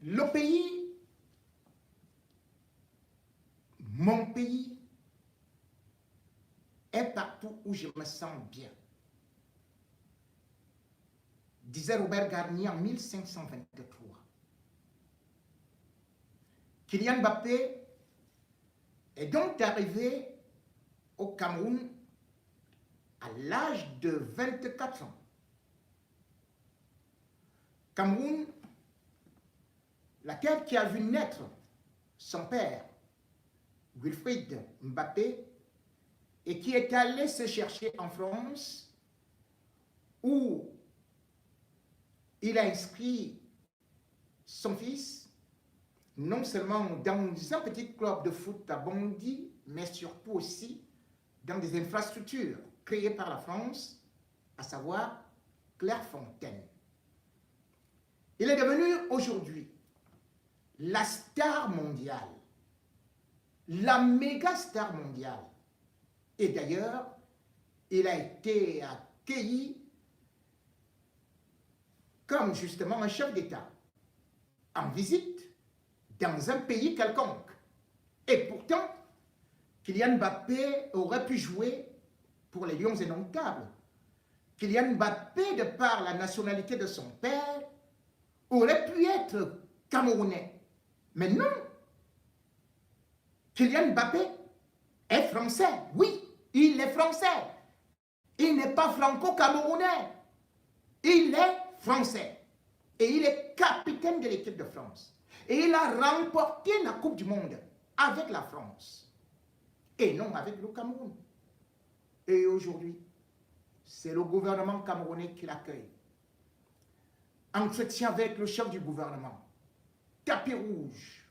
Le pays, mon pays, est partout où je me sens bien. Disait Robert Garnier en 1523. Kylian Mbappé est donc arrivé au Cameroun à l'âge de 24 ans. Cameroun, laquelle qui a vu naître son père, Wilfried Mbappé, et qui est allé se chercher en France, où il a inscrit son fils, non seulement dans un petit club de foot à Bondy, mais surtout aussi dans des infrastructures créées par la France, à savoir Clairefontaine. Il est devenu aujourd'hui la star mondiale, la méga star mondiale. Et d'ailleurs, il a été accueilli comme justement un chef d'État en visite dans un pays quelconque. Et pourtant, Kylian Mbappé aurait pu jouer pour les Lions indomptables. Kylian Mbappé, de par la nationalité de son père, aurait pu être camerounais. Mais non. Kylian Mbappé est français. Oui, il est français. Il n'est pas franco-camerounais. Il est français. Et il est capitaine de l'équipe de France. Et il a remporté la Coupe du Monde avec la France. Et non avec le Cameroun. Et aujourd'hui, c'est le gouvernement camerounais qui l'accueille. Entretien avec le chef du gouvernement. Tapis rouge.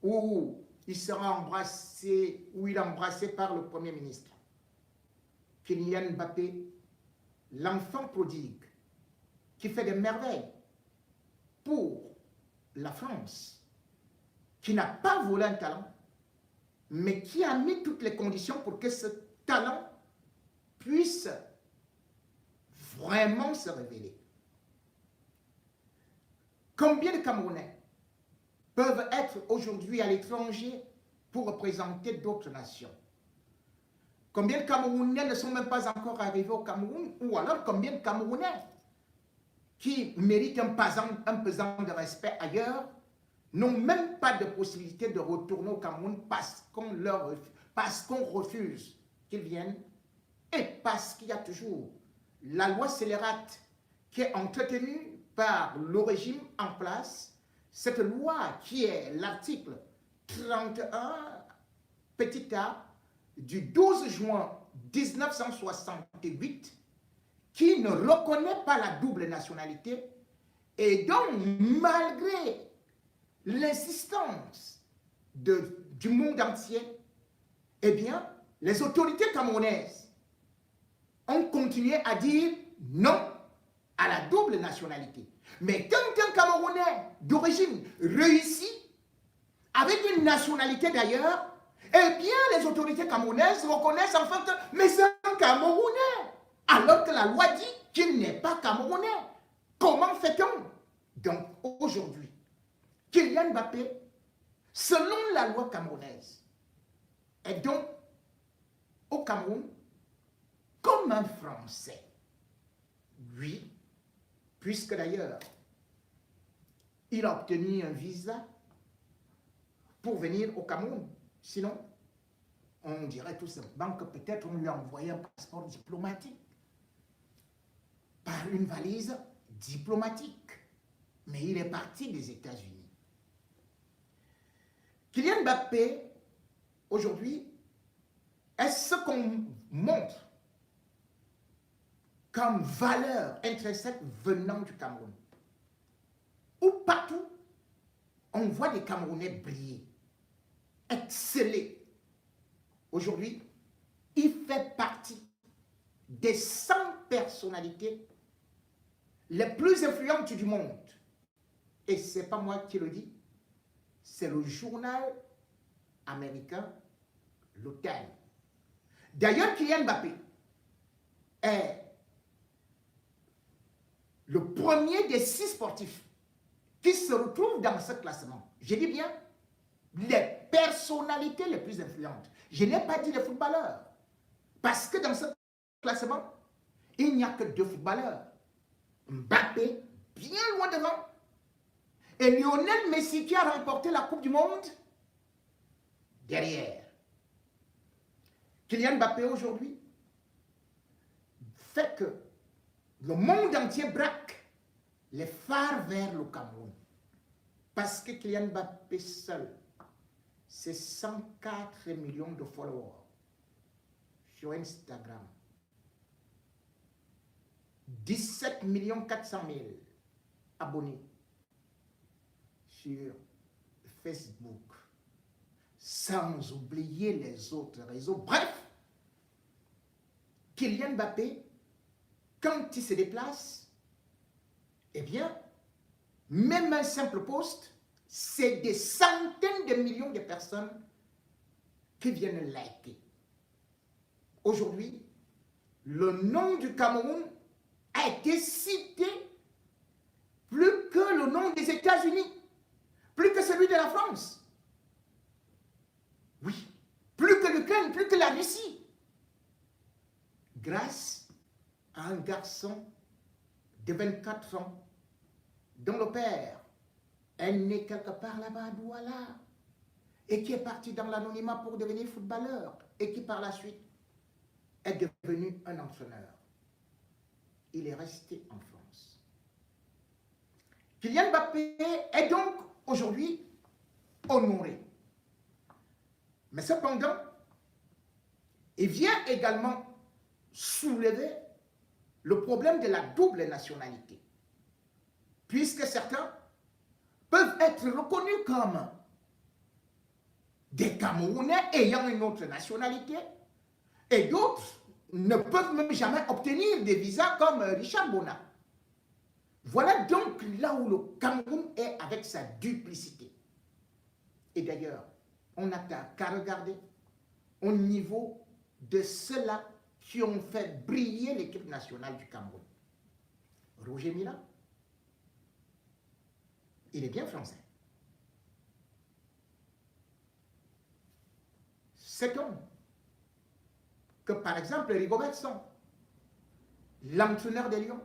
Où il sera embrassé, où il est embrassé par le Premier ministre. Kylian Mbappé, l'enfant prodigue, qui fait des merveilles pour la France, qui n'a pas volé un talent, mais qui a mis toutes les conditions pour que ce talent puisse vraiment se révéler. Combien de Camerounais peuvent être aujourd'hui à l'étranger pour représenter d'autres nations? Combien de Camerounais ne sont même pas encore arrivés au Cameroun? Ou alors combien de Camerounais qui méritent un pesant de respect ailleurs n'ont même pas de possibilité de retourner au Cameroun parce qu'on refuse qu'ils viennent et parce qu'il y a toujours la loi scélérate qui est entretenue par le régime en place. Cette loi qui est l'article 31 petit a du 12 juin 1968 qui ne reconnaît pas la double nationalité et donc malgré l'insistance du monde entier, eh bien, les autorités camerounaises ont continué à dire non à la double nationalité. Mais quand un Camerounais d'origine réussit, avec une nationalité d'ailleurs, eh bien, les autorités camerounaises reconnaissent enfin que mais c'est un Camerounais, alors que la loi dit qu'il n'est pas Camerounais. Comment fait-on? Donc, aujourd'hui, Kylian Mbappé, selon la loi camerounaise, est donc au Cameroun comme un Français. Oui, puisque d'ailleurs, il a obtenu un visa pour venir au Cameroun. Sinon, on dirait tout simplement que peut-être on lui a envoyé un passeport diplomatique par une valise diplomatique. Mais il est parti des États-Unis. Kylian Mbappé, aujourd'hui, est ce qu'on montre comme valeur intrinsèque venant du Cameroun. Où partout, on voit des Camerounais briller, exceller. Aujourd'hui, il fait partie des 100 personnalités les plus influentes du monde. Et ce n'est pas moi qui le dis, c'est le journal américain, le Time. D'ailleurs, Kylian Mbappé est le premier des 6 sportifs qui se retrouvent dans ce classement. Je dis bien les personnalités les plus influentes. Je n'ai pas dit les footballeurs. Parce que dans ce classement, il n'y a que 2 footballeurs. Mbappé, bien loin devant. Et Lionel Messi qui a remporté la Coupe du Monde, derrière. Kylian Mbappé aujourd'hui fait que le monde entier braque les phares vers le Cameroun. Parce que Kylian Mbappé seul, c'est 104 millions de followers sur Instagram. 17 400 000 abonnés sur Facebook. Sans oublier les autres réseaux. Bref, Kylian Mbappé, quand il se déplace, eh bien, même un simple post, c'est des centaines de millions de personnes qui viennent liker. Aujourd'hui, le nom du Cameroun a été cité plus que le nom des États-Unis, plus que celui de la France. Oui, plus que l'Ukraine, plus que la Russie. Grâce à un garçon de 24 ans dont le père est né quelque part là-bas à Douala et qui est parti dans l'anonymat pour devenir footballeur et qui par la suite est devenu un entraîneur. Il est resté en France. Kylian Mbappé est donc aujourd'hui honoré. Mais cependant, il vient également soulever le problème de la double nationalité. Puisque certains peuvent être reconnus comme des Camerounais ayant une autre nationalité et d'autres ne peuvent même jamais obtenir des visas comme Richard Bona. Voilà donc là où le Cameroun est avec sa duplicité. Et d'ailleurs, on n'a qu'à regarder au niveau de ceux-là qui ont fait briller l'équipe nationale du Cameroun. Roger Mila, il est bien français. C'est donc que, par exemple, Rigobert Song, l'entraîneur des Lions,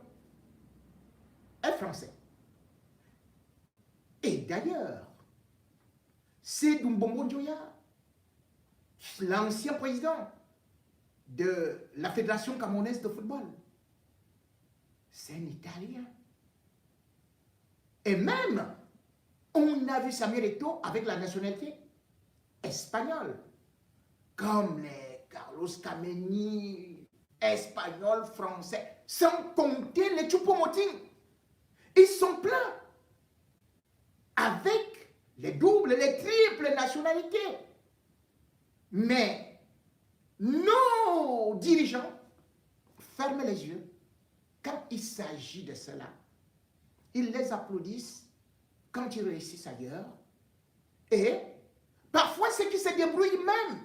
est français. Et d'ailleurs, c'est Doumbombo Ndioya, l'ancien président de la Fédération camerounaise de football. C'est un Italien. Et même, on a vu Samuel Eto'o avec la nationalité espagnole, comme les Carlos Kameni, espagnols, français, sans compter les Choupo-Moting. Ils sont pleins avec les doubles, les triples nationalités. Mais nos dirigeants ferment les yeux quand il s'agit de cela. Ils les applaudissent quand ils réussissent ailleurs. Et parfois, ceux qui se débrouillent même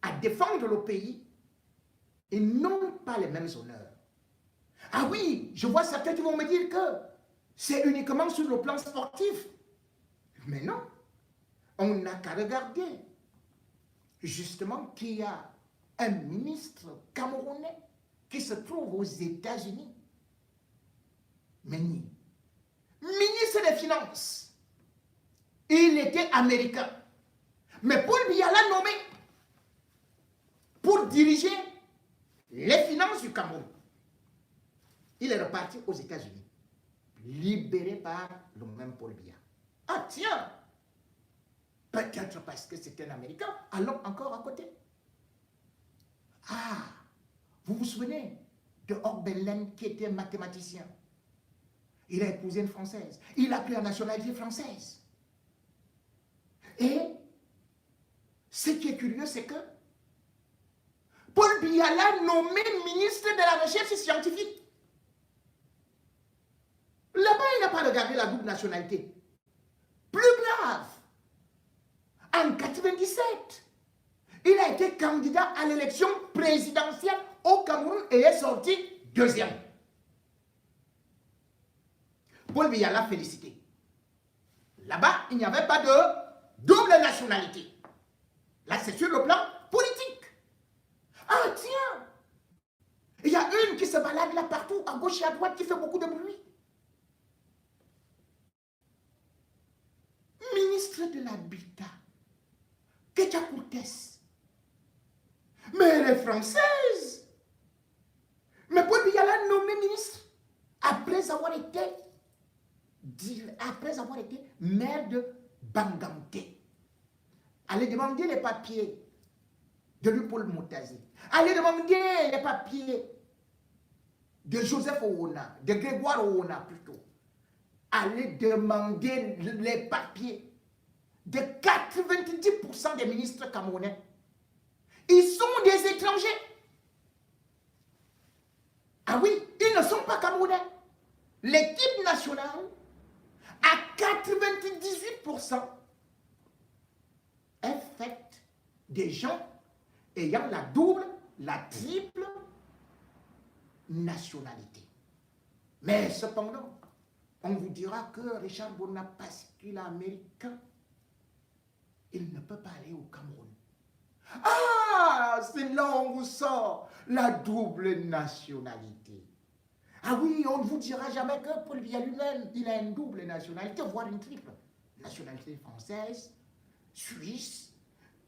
à défendre le pays, ils n'ont pas les mêmes honneurs. Ah oui, je vois certains qui vont me dire que c'est uniquement sur le plan sportif. Mais non, on n'a qu'à regarder justement qu'il y a un ministre camerounais qui se trouve aux États-Unis. Ministre des Finances. Il était américain. Mais Paul Biya l'a nommé pour diriger les finances du Cameroun. Il est reparti aux États-Unis, libéré par le même Paul Biya. Ah tiens, peut-être parce que c'est un Américain, allons encore à côté. Ah, vous vous souvenez de Orbelen qui était mathématicien. Il a épousé une Française. Il a pris la nationalité française. Et ce qui est curieux, c'est que Paul Biya l'a nommé ministre de la Recherche scientifique. Là-bas, il n'a pas regardé la double nationalité. Plus grave, en 1997, il a été candidat à l'élection présidentielle au Cameroun et est sorti deuxième. Paul Biya l'a félicité. Là-bas, il n'y avait pas de double nationalité. Là, c'est sur le plan politique. Ah, tiens, il y a une qui se balade là partout, à gauche et à droite, qui fait beaucoup de bruit. Ministre de l'Habitat, Ketia Cortés. Mais elle est française. Mais Paul Biya l'a nommé ministre après avoir été maire de Bangamté. Allez demander les papiers de lui Paul Moutazi. Allez demander les papiers de Joseph Oona, de Grégoire Oona plutôt. Allez demander les papiers de 90% des ministres camerounais. Ils sont des étrangers. Ah oui, ils ne sont pas camerounais. L'équipe nationale, à 98%, est faite des gens ayant la double, la triple nationalité. Mais cependant, on vous dira que Richard Bonaparte, parce qu'il est américain, il ne peut pas aller au Cameroun. Ah, c'est là où on vous sort la double nationalité. Ah oui, on ne vous dira jamais que Paul Biya lui-même, il a une double nationalité, voire une triple nationalité française, suisse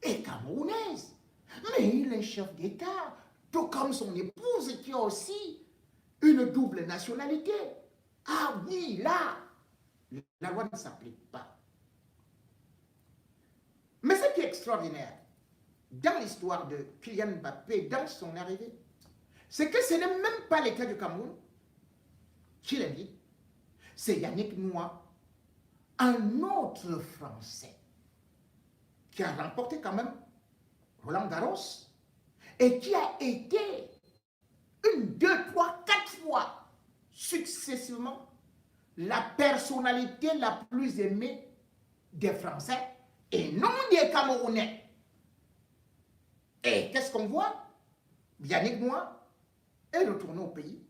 et camerounaise. Mais il est chef d'État, tout comme son épouse qui a aussi une double nationalité. Ah oui, là, la loi ne s'applique pas. Mais ce qui est extraordinaire dans l'histoire de Kylian Mbappé, dans son arrivée, c'est que ce n'est même pas l'État du Cameroun qui l'a dit, c'est Yannick Noah, un autre Français, qui a remporté quand même Roland Garros et qui a été 1, 2, 3, 4 fois successivement la personnalité la plus aimée des Français et non des Camerounais. Et qu'est-ce qu'on voit? Yannick Noah est retourné au pays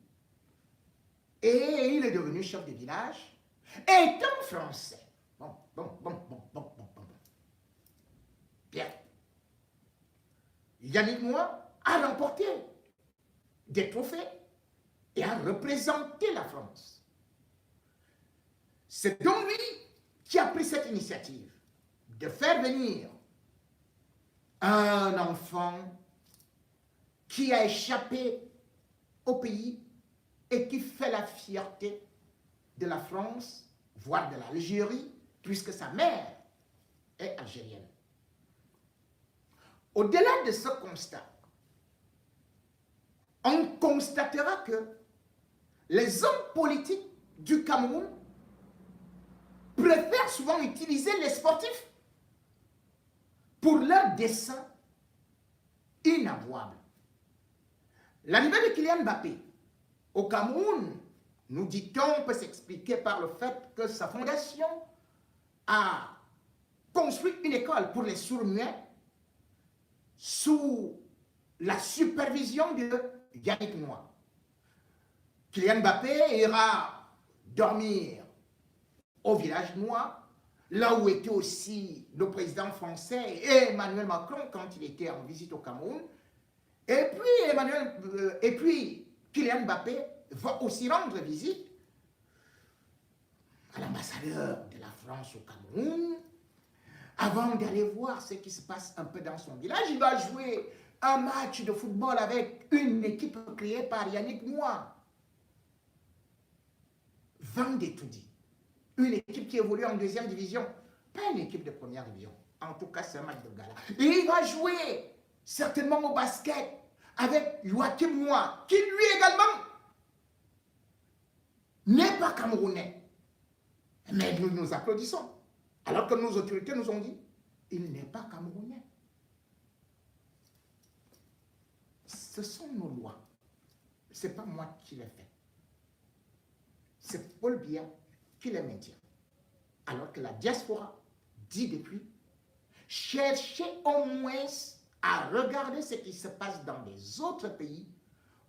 et il est devenu chef de village, étant français. Bon. Bien. Yannick Noah a remporté des trophées et a représenté la France. C'est donc lui qui a pris cette initiative de faire venir un enfant qui a échappé au pays et qui fait la fierté de la France, voire de l'Algérie, puisque sa mère est algérienne. Au-delà de ce constat, on constatera que les hommes politiques du Cameroun préfèrent souvent utiliser les sportifs pour leur dessein inavouable. L'arrivée de Kylian Mbappé au Cameroun, nous dit-on, peut s'expliquer par le fait que sa fondation a construit une école pour les sourds-muets sous la supervision de Yannick Noah. Kylian Mbappé ira dormir au village noir, là où était aussi le président français et Emmanuel Macron quand il était en visite au Cameroun. Et puis Kylian Mbappé va aussi rendre visite à l'ambassadeur de la France au Cameroun. Avant d'aller voir ce qui se passe un peu dans son village, il va jouer un match de football avec une équipe créée par Yannick Noah. Vendée tout dit. Une équipe qui évolue en 2e division, pas une équipe de 1re division. En tout cas, c'est un match de gala. Et il va jouer certainement au basket avec Joachim Noah, qui lui également n'est pas camerounais. Mais nous nous applaudissons. Alors que nos autorités nous ont dit, il n'est pas camerounais. Ce sont nos lois. Ce n'est pas moi qui les fais. C'est Paul Biya qui les maintient. Alors que la diaspora dit depuis, cherchez au moins à regarder ce qui se passe dans les autres pays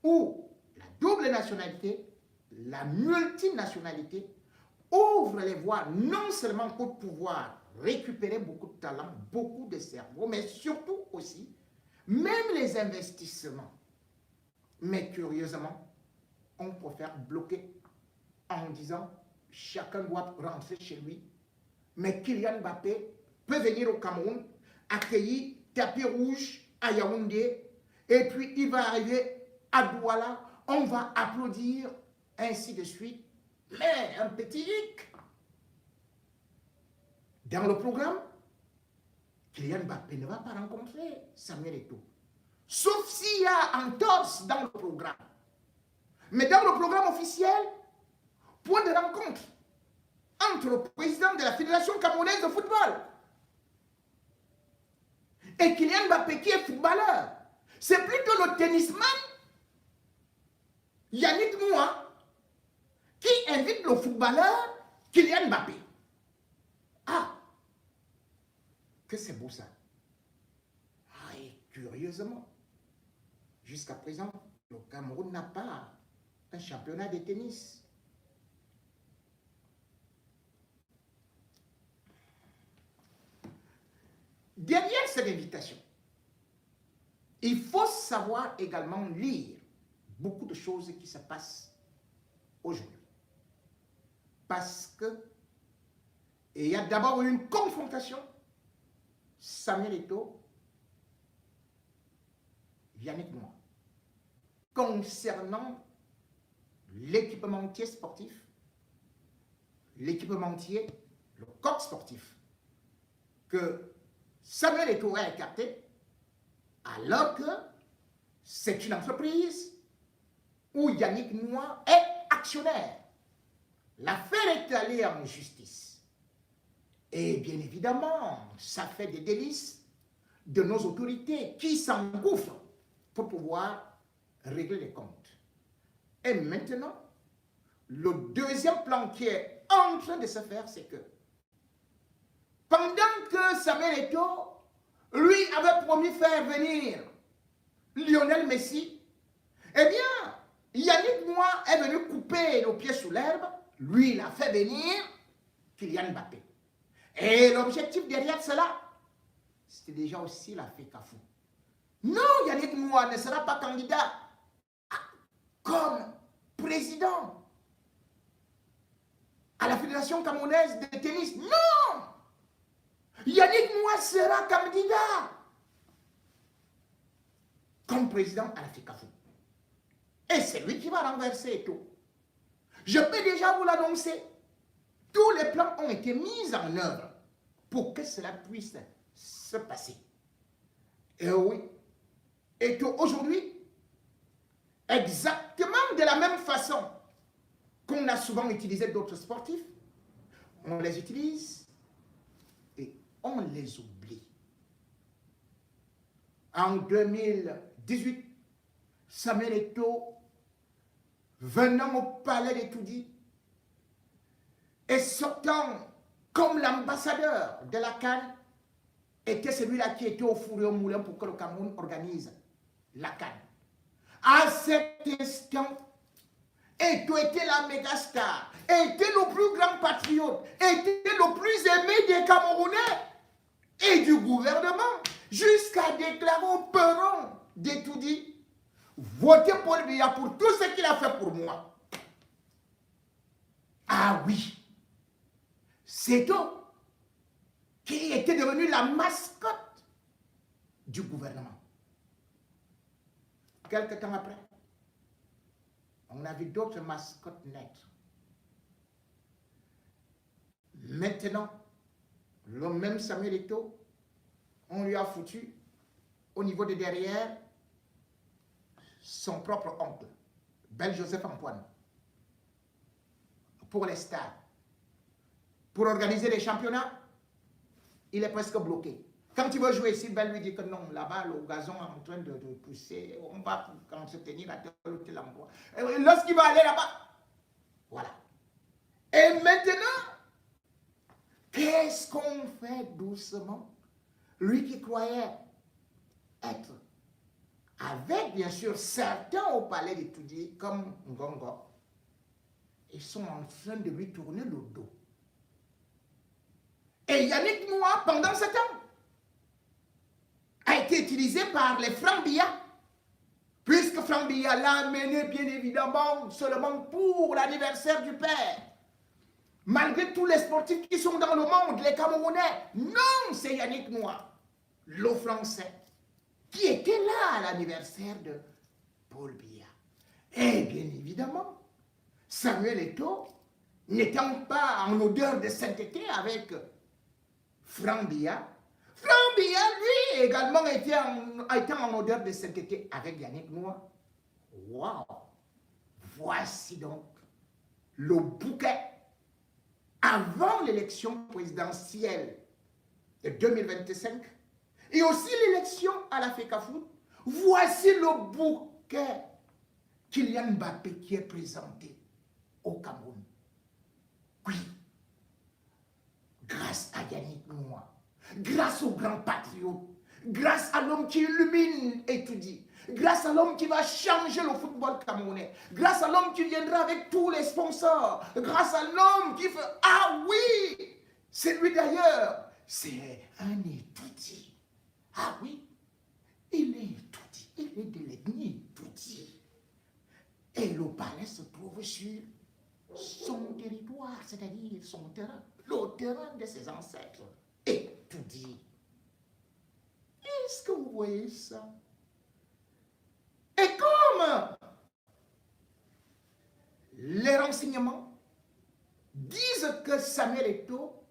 où la double nationalité, la multinationalité ouvre les voies non seulement pour pouvoir récupérer beaucoup de talents, beaucoup de cerveaux, mais surtout aussi, même les investissements. Mais curieusement, on préfère bloquer en disant chacun doit rentrer chez lui. Mais Kylian Mbappé peut venir au Cameroun, accueillir tapis rouge à Yaoundé, et puis il va arriver à Douala, on va applaudir, ainsi de suite. Mais un petit hic. Dans le programme, Kylian Mbappé ne va pas rencontrer Samuel Eto'o. Sauf s'il y a entorse dans le programme. Mais dans le programme officiel, point de rencontre entre le président de la Fédération camerounaise de football et Kylian Mbappé qui est footballeur. C'est plutôt le tennisman Yannick Noah qui invite le footballeur Kylian Mbappé. Ah, que c'est beau ça. Ah, et curieusement, jusqu'à présent, le Cameroun n'a pas un championnat de tennis. Derrière cette invitation, il faut savoir également lire beaucoup de choses qui se passent aujourd'hui. Parce que il y a d'abord une confrontation, Samuel Eto'o, Yannick Noah, concernant l'équipementier sportif, l'équipementier, le corps sportif, que Samuel Eto'o a écarté, alors que c'est une entreprise où Yannick Noah est actionnaire. L'affaire est allée en justice. Et bien évidemment, ça fait des délices de nos autorités qui s'engouffrent pour pouvoir régler les comptes. Et maintenant, le deuxième plan qui est en train de se faire, c'est que pendant que Samuel Eto'o, lui, avait promis faire venir Lionel Messi, eh bien, Yannick Noah est venu couper le pied sous l'herbe. Lui, il a fait venir Kylian Mbappé. Et l'objectif derrière cela, c'était déjà aussi la FECAFOOT. Non, Yannick Noah ne sera pas candidat comme président à la Fédération camerounaise de tennis. Non! Yannick Noah sera candidat comme président à la FECAFOOT. Et c'est lui qui va renverser tout. Je peux déjà vous l'annoncer. Tous les plans ont été mis en œuvre pour que cela puisse se passer. Et oui. Et qu'aujourd'hui, exactement de la même façon qu'on a souvent utilisé d'autres sportifs, on les utilise et on les oublie. En 2018, Samuel Eto'o, venant au palais des Toudi et sortant comme l'ambassadeur de la CAN, était celui-là qui était au four et au moulin pour que le Cameroun organise la CAN. À cet instant, Eto'o était la méga star, était le plus grand patriote, était le plus aimé des Camerounais et du gouvernement, jusqu'à déclarer au peron des Toudi: votez Paul Biya pour tout ce qu'il a fait pour moi. Ah oui, c'est Eto'o qui était devenu la mascotte du gouvernement. Quelque temps après, on a vu d'autres mascottes naître. Maintenant, le même Samuel Eto'o, on lui a foutu au niveau de derrière son propre oncle, Bel Joseph Antoine, pour les stars. Pour organiser les championnats, il est presque bloqué. Quand il veut jouer ici, Bel lui dit que non, là-bas, le gazon est en train de pousser, on va se tenir à tel endroit. Lorsqu'il va aller là-bas, voilà. Et maintenant, qu'est-ce qu'on fait doucement? Lui qui croyait être avec, bien sûr, certains au palais de Toudi, comme Ngongo, ils sont en train de lui tourner le dos. Et Yannick Noah, pendant ce temps, a été utilisé par les Franck Biya, puisque Franck Biya l'a amené, bien évidemment, seulement pour l'anniversaire du père. Malgré tous les sportifs qui sont dans le monde, les Camerounais, non, c'est Yannick Noah, le Français, qui était là à l'anniversaire de Paul Biya. Et bien évidemment, Samuel Eto'o, n'étant pas en odeur de sainteté avec Franck Biya, Franck Biya, lui, également était en odeur de sainteté avec Yannick Noah. Waouh! Voici donc le bouquet avant l'élection présidentielle de 2025 et aussi l'élection à la FECAFOOT. Voici le bouquet Kylian Mbappé qui est présenté au Cameroun. Oui, grâce à Yannick Noah, grâce au grand patriote, grâce à l'homme qui illumine et tout dit, grâce à l'homme qui va changer le football camerounais, grâce à l'homme qui viendra avec tous les sponsors, grâce à l'homme qui fait « Ah oui, c'est lui d'ailleurs, c'est un étoudi. » Ah oui, il est étoudi, il est de l'ethnie étoudi. Et le palais se trouve sur son territoire, c'est-à-dire son terrain, le terrain de ses ancêtres. Étoudi. Est-ce que vous voyez ça? Et comme les renseignements disent que Samuel Eto'o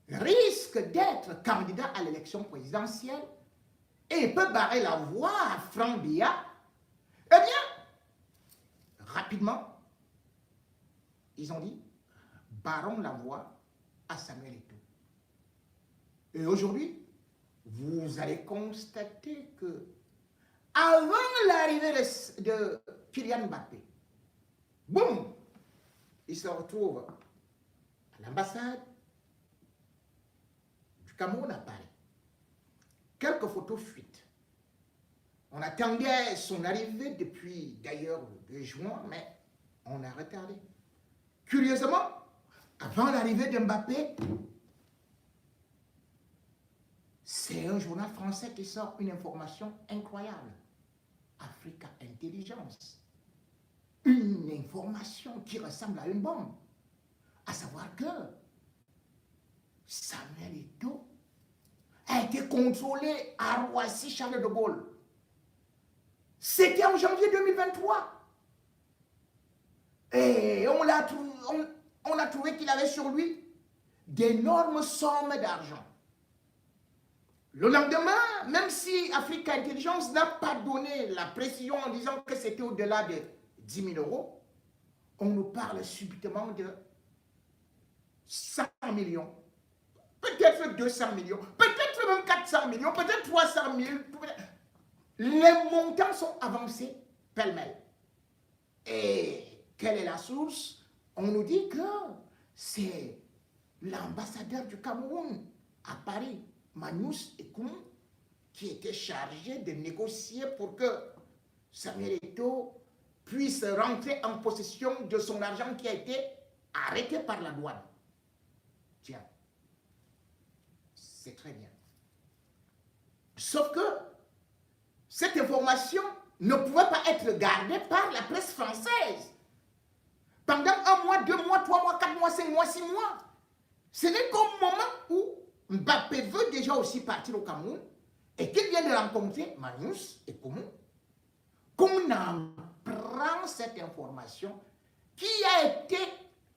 risque d'être candidat à l'élection présidentielle et peut barrer la voie à Franck Biya, eh bien, rapidement, ils ont dit, barrons la voie à Samuel Eto'o. Et aujourd'hui, vous allez constater que avant l'arrivée de Kylian Mbappé, boum, il se retrouve à l'ambassade du Cameroun à Paris. Quelques photos fuitent. On attendait son arrivée depuis d'ailleurs le 2 juin, mais on a retardé. Curieusement, avant l'arrivée de Mbappé, c'est un journal français qui sort une information incroyable. Africa Intelligence. Une information qui ressemble à une bombe. À savoir que Samuel Eto'o a été contrôlé à Roissy-Charles de Gaulle. C'était en janvier 2023. Et on a trouvé qu'il avait sur lui d'énormes sommes d'argent. Le lendemain, même si Africa Intelligence n'a pas donné la précision en disant que c'était au-delà de 10 000 euros, on nous parle subitement de 100 millions, peut-être 200 millions, peut-être même 400 millions, peut-être 300 000. Les montants sont avancés pêle-mêle. Et quelle est la source? On nous dit que c'est l'ambassadeur du Cameroun à Paris, Manus Ekoum, qui était chargé de négocier pour que Samuel Eto'o puisse rentrer en possession de son argent qui a été arrêté par la douane. Tiens, c'est très bien. Sauf que cette information ne pouvait pas être gardée par la presse française. Pendant 1 mois, 2 mois, 3 mois, 4 mois, 5 mois, 6 mois. Ce n'est qu'au moment où Mbappé veut déjà aussi partir au Cameroun et qu'il vient de rencontrer Manus et Koumou, qu'on apprend cette information qui a été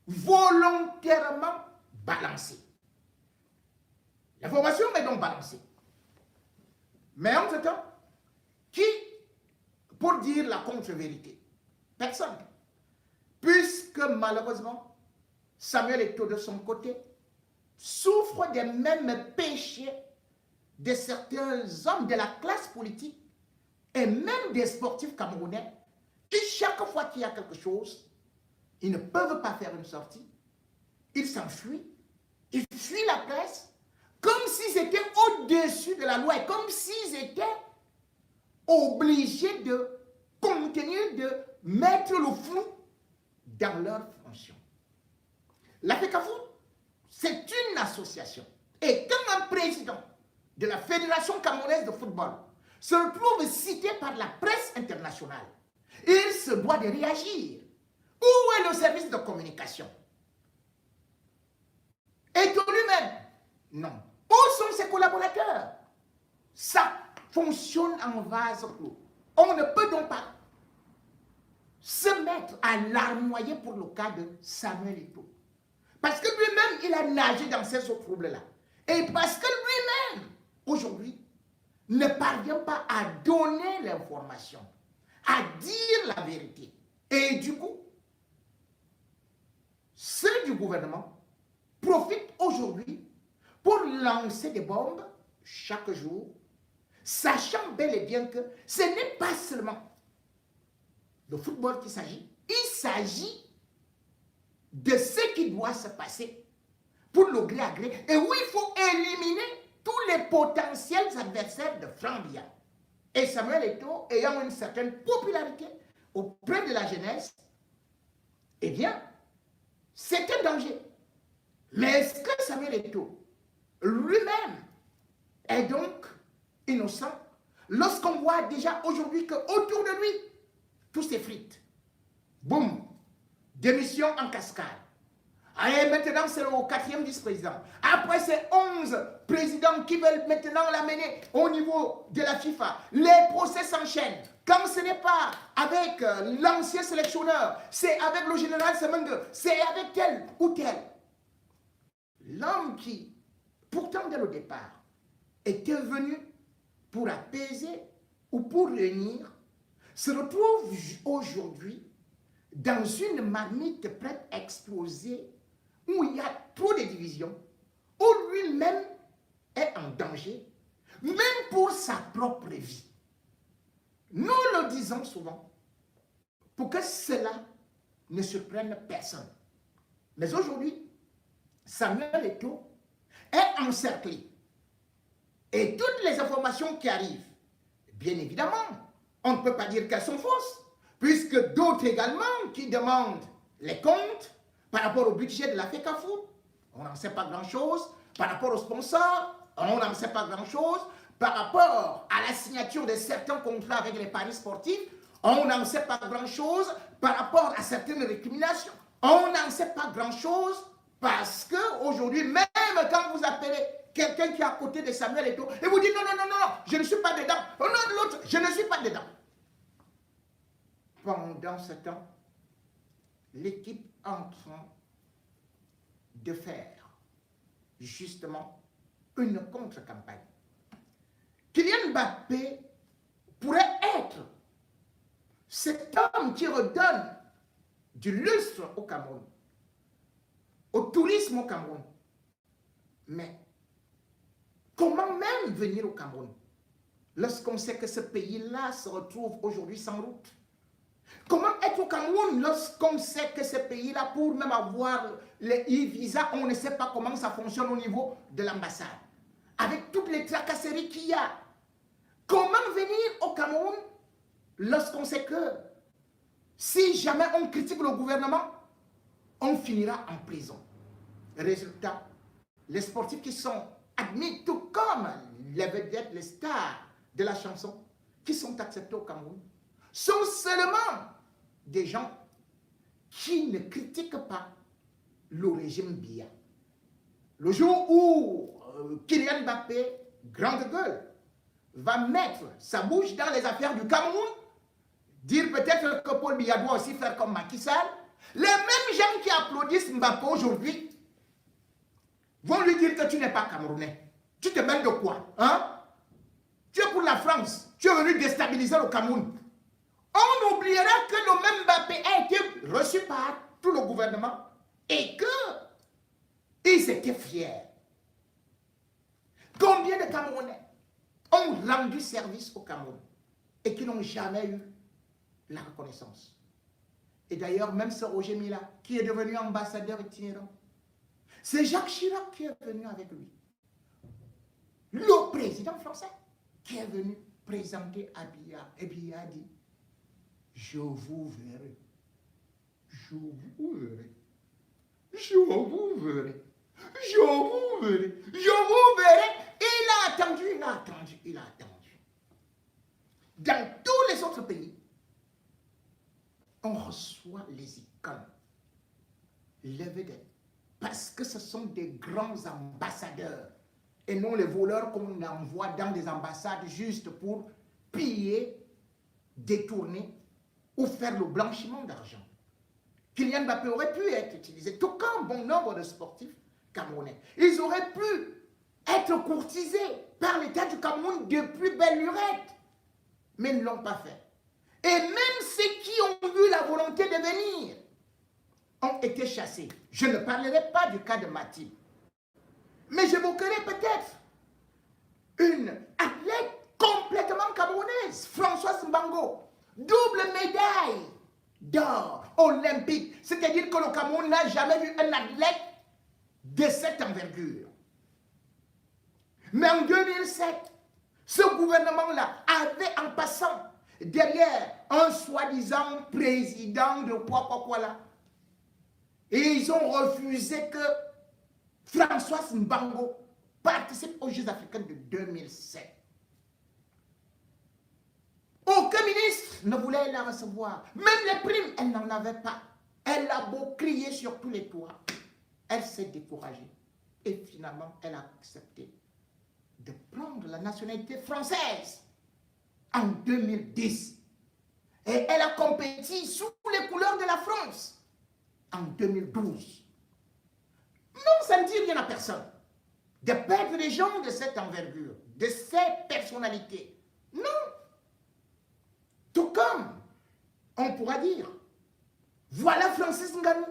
volontairement balancée. L'information est donc balancée. Mais en ce temps, qui, pour dire la contre-vérité? Personne. Puisque malheureusement, Samuel Eto'o de son côté souffre des mêmes péchés de certains hommes de la classe politique et même des sportifs camerounais qui, chaque fois qu'il y a quelque chose, ils ne peuvent pas faire une sortie, ils s'enfuient, ils fuient la presse, comme s'ils étaient au-dessus de la loi et comme s'ils étaient obligés de contenir, de mettre le flou dans leurs fonctions. La FECAFOOT, c'est une association. Et quand un président de la Fédération camerounaise de football se retrouve cité par la presse internationale, il se doit de réagir. Où est le service de communication? Est-on lui-même? Non. Où sont ses collaborateurs? Ça fonctionne en vase clos. On ne peut donc pas se mettre à larmoyer pour le cas de Samuel Eto'o. Parce que lui-même, il a nagé dans ces eaux troubles-là. Et parce que lui-même, aujourd'hui, ne parvient pas à donner l'information, à dire la vérité. Et du coup, ceux du gouvernement profitent aujourd'hui pour lancer des bombes chaque jour, sachant bel et bien que ce n'est pas seulement de football qu'il s'agit, il s'agit de ce qui doit se passer pour le gré à gré, et où il faut éliminer tous les potentiels adversaires de Franck Biya. Et Samuel Eto'o, ayant une certaine popularité auprès de la jeunesse, eh bien, c'est un danger. Mais est-ce que Samuel Eto'o lui-même est donc innocent lorsqu'on voit déjà aujourd'hui qu'autour de lui, tout s'effrite? Boum, démission en cascade. Et maintenant, c'est le 4e vice-président. Après, c'est 11 présidents qui veulent maintenant l'amener au niveau de la FIFA. Les procès s'enchaînent. Quand ce n'est pas avec l'ancien sélectionneur, c'est avec le général Semengue, c'est avec tel ou tel. L'homme qui, pourtant dès le départ, était venu pour apaiser ou pour réunir, se retrouve aujourd'hui dans une marmite prête à exploser, où il y a trop de divisions, où lui-même est en danger, même pour sa propre vie. Nous le disons souvent, pour que cela ne surprenne personne. Mais aujourd'hui, Samuel Eto'o est encerclé. Et toutes les informations qui arrivent, bien évidemment, on ne peut pas dire qu'elles sont fausses, puisque d'autres également qui demandent les comptes par rapport au budget de la FECAFOOT, on n'en sait pas grand-chose, par rapport aux sponsors, on n'en sait pas grand-chose, par rapport à la signature de certains contrats avec les paris sportifs, on n'en sait pas grand-chose, par rapport à certaines récriminations, on n'en sait pas grand-chose, parce qu'aujourd'hui, même quand vous appelez quelqu'un qui est à côté de Samuel Eto'o, et vous dites non, non, non, non, je ne suis pas dedans, oh non, l'autre, je ne suis pas dedans. Pendant ce temps, l'équipe est en train de faire justement une contre-campagne. Kylian Mbappé pourrait être cet homme qui redonne du lustre au Cameroun, au tourisme au Cameroun. Mais comment même venir au Cameroun lorsqu'on sait que ce pays-là se retrouve aujourd'hui sans route? Comment être au Cameroun lorsqu'on sait que ce pays-là, pour même avoir les e-visas, on ne sait pas comment ça fonctionne au niveau de l'ambassade? Avec toutes les tracasseries qu'il y a. Comment venir au Cameroun lorsqu'on sait que si jamais on critique le gouvernement, on finira en prison? Résultat, les sportifs qui sont admis, tout comme les vedettes, les stars de la chanson, qui sont acceptés au Cameroun, sont seulement des gens qui ne critiquent pas le régime Biya. Le jour où Kylian Mbappé, grande gueule, va mettre sa bouche dans les affaires du Cameroun, dire peut-être que Paul Biya doit aussi faire comme Macky Sall, les mêmes gens qui applaudissent Mbappé aujourd'hui vont lui dire que tu n'es pas Camerounais. Tu te mêles de quoi, hein? Tu es pour la France, tu es venu déstabiliser le Cameroun. On oubliera que le même Mbappé a été reçu par tout le gouvernement et qu'ils étaient fiers. Combien de Camerounais ont rendu service au Cameroun et qui n'ont jamais eu la reconnaissance? Et d'ailleurs, même ce Roger Mila, qui est devenu ambassadeur itinérant, c'est Jacques Chirac qui est venu avec lui. Le président français qui est venu présenter à Biya. Et Biya a dit, je vous verrai. Je Je vous verrai. Je vous verrai. Je vous verrai. Je vous verrai. Il a attendu, il a attendu, il a attendu. Dans tous les autres pays, on reçoit les icônes les vedettes, parce que ce sont des grands ambassadeurs et non les voleurs qu'on envoie dans des ambassades juste pour piller, détourner ou faire le blanchiment d'argent. Kylian Mbappé aurait pu être utilisé, tout comme bon nombre de sportifs camerounais. Ils auraient pu être courtisés par l'État du Cameroun de plus belle lurette, mais ils ne l'ont pas fait. Et même ceux qui ont eu la volonté de venir ont été chassés. Je ne parlerai pas du cas de Mathilde, mais j'évoquerai peut-être une athlète complètement camerounaise, Françoise Mbango, double médaille d'or olympique. C'est-à-dire que le Cameroun n'a jamais vu un athlète de cette envergure. Mais en 2007, ce gouvernement-là avait en passant derrière un soi-disant président de quoi là. Et ils ont refusé que Françoise Mbango participe aux Jeux africains de 2007. Aucun ministre ne voulait la recevoir. Même les primes, elle n'en avait pas. Elle a beau crier sur tous les toits. Elle s'est découragée. Et finalement, elle a accepté de prendre la nationalité française en 2010. Et elle a compéti sous les couleurs de la France en 2012. Non, ça ne dit rien à personne de perdre des gens de cette envergure, de ces personnalités. Non. Tout comme on pourra dire, voilà Francis Ngannou.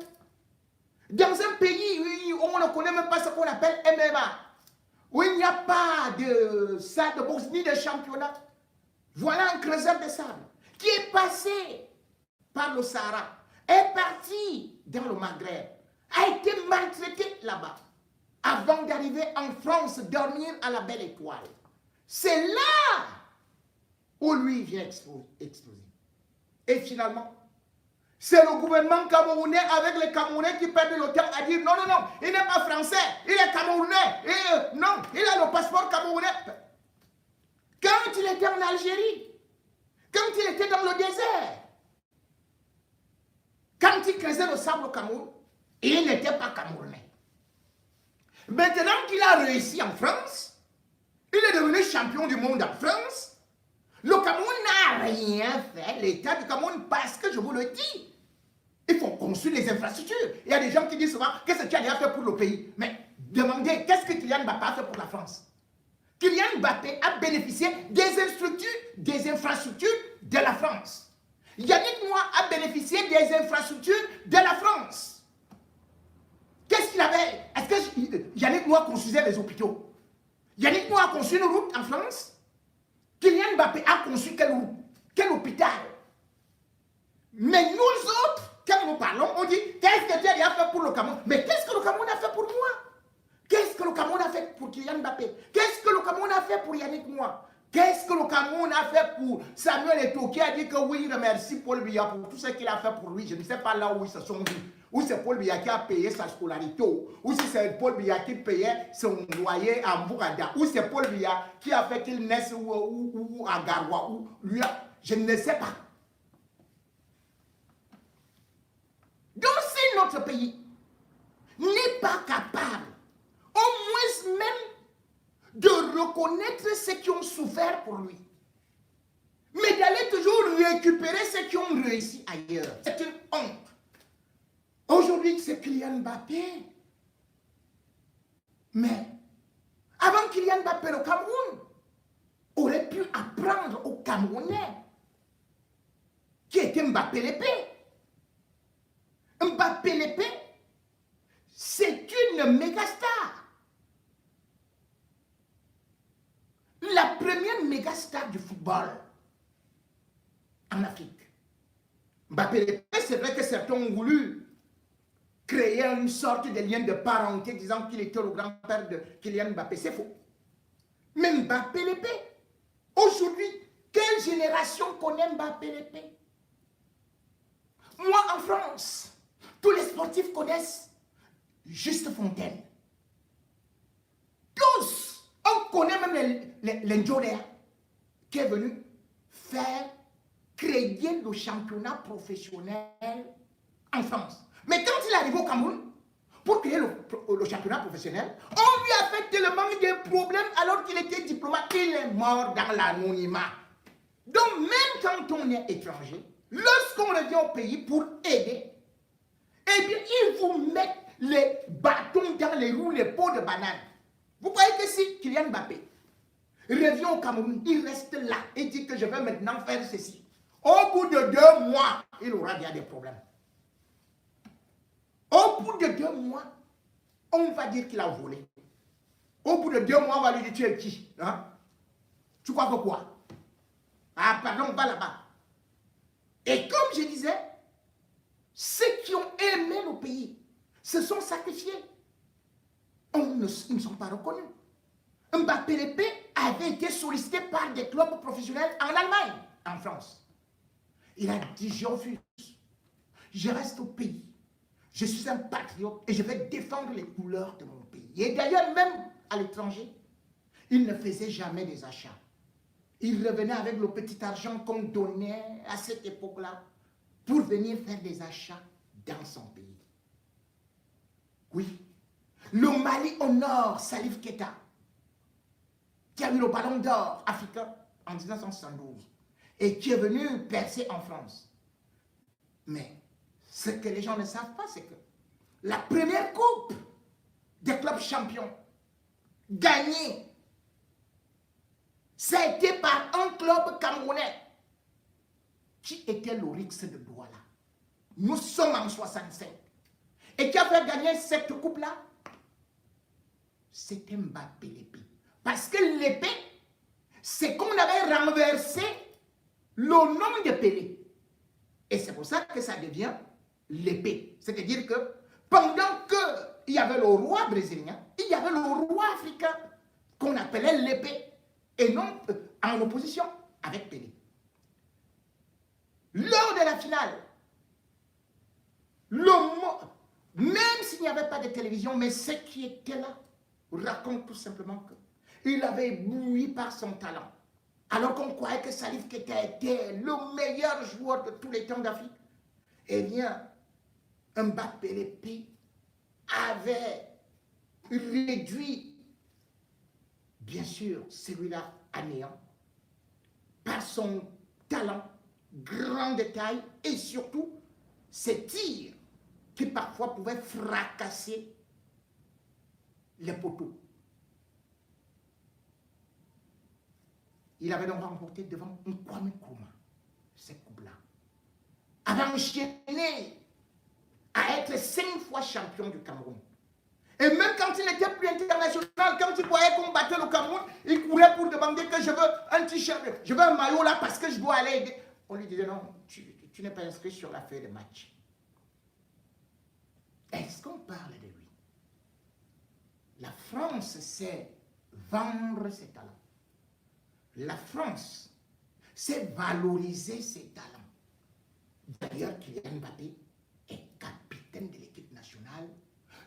Dans un pays où on ne connaît même pas ce qu'on appelle MMA, où il n'y a pas de salle de boxe ni de championnat, voilà un creuseur de sable qui est passé par le Sahara, est parti dans le Maghreb, a été maltraité là-bas, avant d'arriver en France, dormir à la Belle Étoile. C'est là où lui vient exploser. Et finalement, c'est le gouvernement camerounais avec les Camerounais qui perdent le temps à dire non, non, non, il n'est pas français, il est camerounais. Et, non, il a le passeport camerounais. Quand il était en Algérie, quand il était dans le désert, quand il creusait le sable au Cameroun, il n'était pas camerounais. Maintenant qu'il a réussi en France, il est devenu champion du monde en France, le Cameroun n'a rien fait, l'État du Cameroun, parce que je vous le dis, il faut construire les infrastructures. Il y a des gens qui disent souvent, qu'est-ce que tu as fait pour le pays? Mais demandez, qu'est-ce que Kylian Mbappé a fait pour la France? Kylian Mbappé a bénéficié des infrastructures de la France. Yannick Noah a bénéficié des infrastructures de la France. Qu'est-ce qu'il avait? Est-ce que Yannick Noah construisait les hôpitaux? Yannick Noah a construit une route en France? Kylian Mbappé a construit quelle route? Quel hôpital? Mais nous autres, quand nous parlons, on dit, qu'est-ce que tu as fait pour le Cameroun? Mais qu'est-ce que le Cameroun a fait pour moi? Qu'est-ce que le Cameroun a fait pour Kylian Mbappé? Qu'est-ce que le Cameroun a fait pour Yannick Noah? Qu'est-ce que le Cameroun a fait pour Samuel Eto'o, qui a dit que oui, il remercie Paul Biya pour tout ce qu'il a fait pour lui. Je ne sais pas là où ils se sont vus. Ou c'est Paul Biya qui a payé sa scolarité, ou si c'est Paul Biya qui payait son loyer à Mbourada, ou c'est Paul Biya qui a fait qu'il naisse ou à Garoua, ou lui, je ne sais pas. Donc si notre pays n'est pas capable, au moins même, de reconnaître ceux qui ont souffert pour lui, mais d'aller toujours récupérer ceux qui ont réussi ailleurs, c'est une honte. Aujourd'hui, c'est Kylian Mbappé. Mais avant Kylian Mbappé, le Cameroun aurait pu apprendre aux Camerounais qui était Mbappé l'épée. Mbappé l'épée, c'est une méga star. La première méga star du football en Afrique. Mbappé l'épée, c'est vrai que certains ont voulu créer une sorte de lien de parenté disant qu'il était le grand-père de Kylian Mbappé. C'est faux. Mais Mbappé l'épée. Aujourd'hui, quelle génération connaît Mbappé l'épée? Moi, en France, Tous les sportifs connaissent Juste Fontaine. Tous. On connaît même l'Enjodea qui est venu créer le championnat professionnel en France. Mais quand il arrive au Cameroun, pour créer le championnat professionnel, on lui a fait tellement de problèmes alors qu'il était diplomate, il est mort dans l'anonymat. Donc même quand on est étranger, lorsqu'on revient au pays pour aider, eh bien ils vous mettent les bâtons dans les roues, les pots de banane. Vous croyez que si Kylian Mbappé revient au Cameroun, il reste là et dit que je vais maintenant faire ceci, au bout de 2 mois, il aura bien des problèmes. Au bout de 2 mois, on va dire qu'il a volé. Au bout de 2 mois, on va lui dire, tu es qui, hein? Tu crois que quoi? Ah, pardon, va là-bas. Et comme je disais, ceux qui ont aimé le pays se sont sacrifiés. Ils ne sont pas reconnus. Mbappé Lépé avait été sollicité par des clubs professionnels en Allemagne, en France. Il a dit, je refuse. Je reste au pays. Je suis un patriote et je vais défendre les couleurs de mon pays. Et d'ailleurs, même à l'étranger, il ne faisait jamais des achats. Il revenait avec le petit argent qu'on donnait à cette époque-là pour venir faire des achats dans son pays. Oui. Le Mali honore Salif Keita, qui a eu le ballon d'or africain en 1972 et qui est venu percer en France. Mais ce que les gens ne savent pas, c'est que la première coupe des clubs champions gagnée, ça a été par un club camerounais qui était l'Orix de Douala. Nous sommes en 65. Et qui a fait gagner cette coupe-là? C'était Mbappé Lépé. Parce que l'épée, c'est qu'on avait renversé le nom de Pelé. Et c'est pour ça que ça devient l'épée. C'est-à-dire que pendant qu'il y avait le roi brésilien, il y avait le roi africain qu'on appelait l'épée. Et non en opposition avec Pelé. Lors de la finale, même s'il n'y avait pas de télévision, mais ceux qui étaient là racontent tout simplement qu'il avait ébloui par son talent. Alors qu'on croyait que Salif Keita était le meilleur joueur de tous les temps d'Afrique. Eh bien, Mbappé Lépé avait réduit, bien sûr, celui-là à néant, par son talent, grand détail, et surtout ses tirs qui parfois pouvaient fracasser les poteaux. Il avait donc remporté devant un Kwame Nkrumah cette coupe-là, avait enchaîné à être 5 fois champion du Cameroun. Et même quand il n'était plus international, quand il voyait qu'on battait le Cameroun, il courait pour demander que je veux un t-shirt, je veux un maillot là parce que je dois aller aider. On lui disait non, tu n'es pas inscrit sur la feuille de match. Est-ce qu'on parle de lui? La France sait vendre ses talents. La France sait valoriser ses talents. D'ailleurs, Kylian Mbappé est capitaine de l'équipe nationale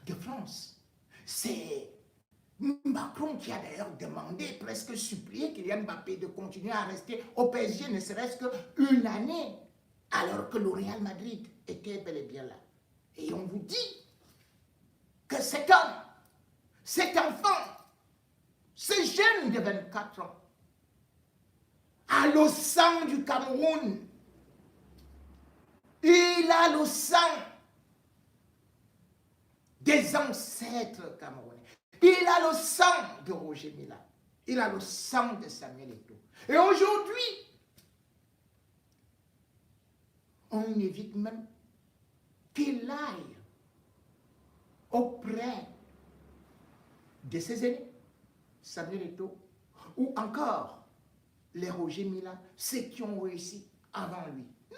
de France. C'est Macron qui a d'ailleurs demandé, presque supplié Kylian Mbappé de continuer à rester au PSG, ne serait-ce qu'une année, alors que le Real Madrid était bel et bien là. Et on vous dit que cet homme, cet enfant, ce jeune de 24 ans, a le sang du Cameroun. Il a le sang des ancêtres camerounais. Il a le sang de Roger Mila. Il a le sang de Samuel Eto'o. Et aujourd'hui, on évite même qu'il aille auprès de ses aînés, Samuel Eto'o, ou encore les Roger Mila, ceux qui ont réussi avant lui. Non!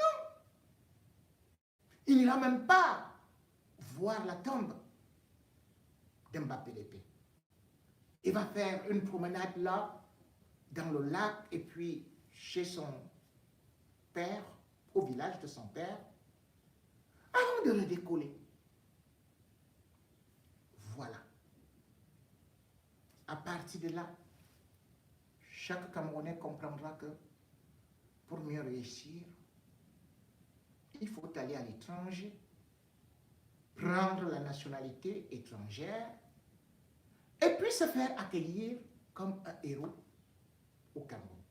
Il n'ira même pas voir la tombe d'Mbappé Lépé. Il va faire une promenade là, dans le lac, et puis chez son père, au village de son père, avant de redécoller. Voilà. À partir de là, chaque Camerounais comprendra que pour mieux réussir, il faut aller à l'étranger, prendre la nationalité étrangère et puis se faire accueillir comme un héros au Cameroun.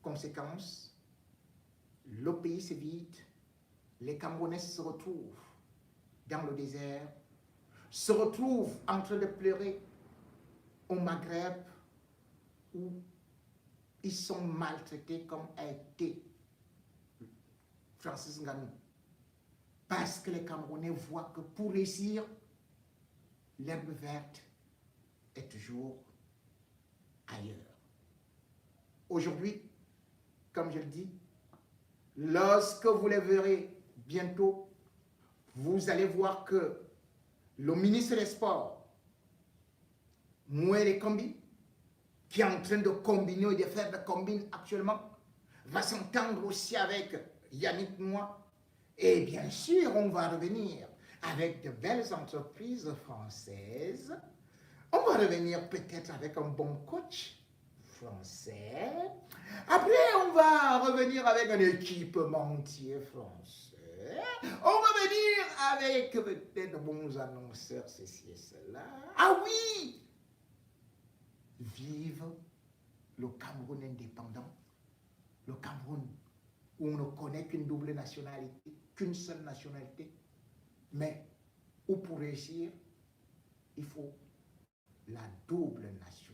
Conséquence, le pays se vide, les Camerounais se retrouvent dans le désert, se retrouvent en train de pleurer au Maghreb où ils sont maltraités comme a été Francis Ngannou. Parce que les Camerounais voient que pour réussir, l'herbe verte est toujours ailleurs. Aujourd'hui, comme je le dis, lorsque vous les verrez bientôt, vous allez voir que le ministre des Sports, Moué Kombi, qui est en train de combiner et de faire des combines actuellement, va s'entendre aussi avec Yannick Noah. Et bien sûr, on va revenir avec de belles entreprises françaises. On va revenir peut-être avec un bon coach français. Après, on va revenir avec un équipementier français. On va venir avec peut-être de bons annonceurs, ceci et cela. Ah oui! Vive le Cameroun indépendant, le Cameroun où on ne connaît qu'une double nationalité, qu'une seule nationalité, mais où pour réussir, il faut la double nationalité.